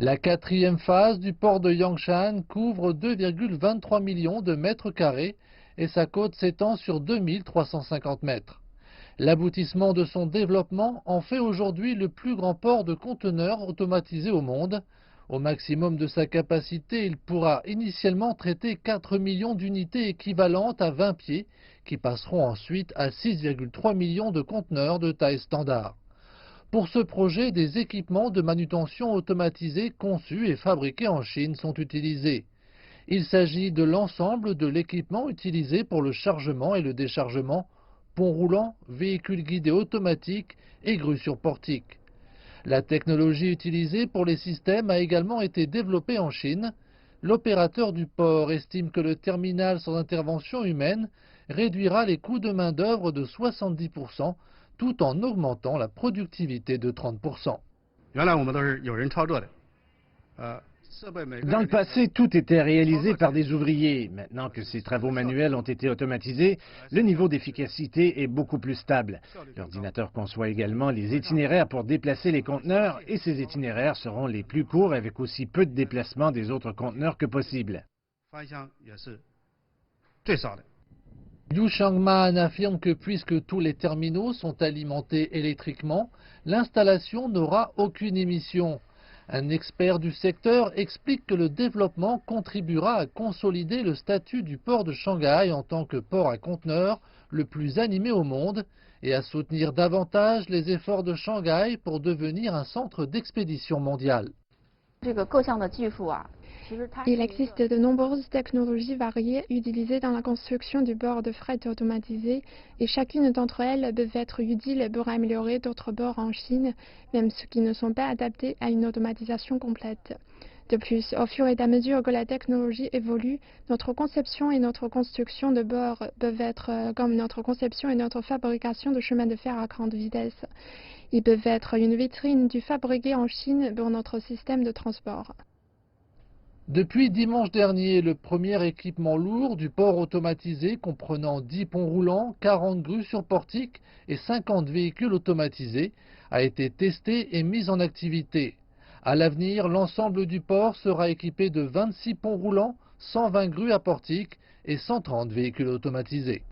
La quatrième phase du port de Yangshan couvre 2,23 millions de mètres carrés et sa côte s'étend sur 2350 mètres. L'aboutissement de son développement en fait aujourd'hui le plus grand port de conteneurs automatisé au monde. Au maximum de sa capacité, il pourra initialement traiter 4 millions d'unités équivalentes à 20 pieds, qui passeront ensuite à 6,3 millions de conteneurs de taille standard. Pour ce projet, des équipements de manutention automatisés conçus et fabriqués en Chine sont utilisés. Il s'agit de l'ensemble de l'équipement utilisé pour le chargement et le déchargement, pont roulant, véhicules guidés automatiques et grues sur portique. La technologie utilisée pour les systèmes a également été développée en Chine. L'opérateur du port estime que le terminal sans intervention humaine réduira les coûts de main-d'œuvre de 70%, tout en augmentant la productivité de 30%. Dans le passé, tout était réalisé par des ouvriers. Maintenant que ces travaux manuels ont été automatisés, le niveau d'efficacité est beaucoup plus stable. L'ordinateur conçoit également les itinéraires pour déplacer les conteneurs et ces itinéraires seront les plus courts avec aussi peu de déplacement des autres conteneurs que possible. Liu Shangman affirme que puisque tous les terminaux sont alimentés électriquement, l'installation n'aura aucune émission. Un expert du secteur explique que le développement contribuera à consolider le statut du port de Shanghai en tant que port à conteneurs le plus animé au monde et à soutenir davantage les efforts de Shanghai pour devenir un centre d'expédition mondial. Il existe de nombreuses technologies variées utilisées dans la construction du port de fret automatisé et chacune d'entre elles peut être utile pour améliorer d'autres ports en Chine, même ceux qui ne sont pas adaptés à une automatisation complète. De plus, au fur et à mesure que la technologie évolue, notre conception et notre construction de ports peuvent être comme notre conception et notre fabrication de chemins de fer à grande vitesse. Ils peuvent être une vitrine du fabriqué en Chine pour notre système de transport. Depuis dimanche dernier, le premier équipement lourd du port automatisé comprenant 10 ponts roulants, 40 grues sur portique et 50 véhicules automatisés a été testé et mis en activité. À l'avenir, l'ensemble du port sera équipé de 26 ponts roulants, 120 grues à portique et 130 véhicules automatisés.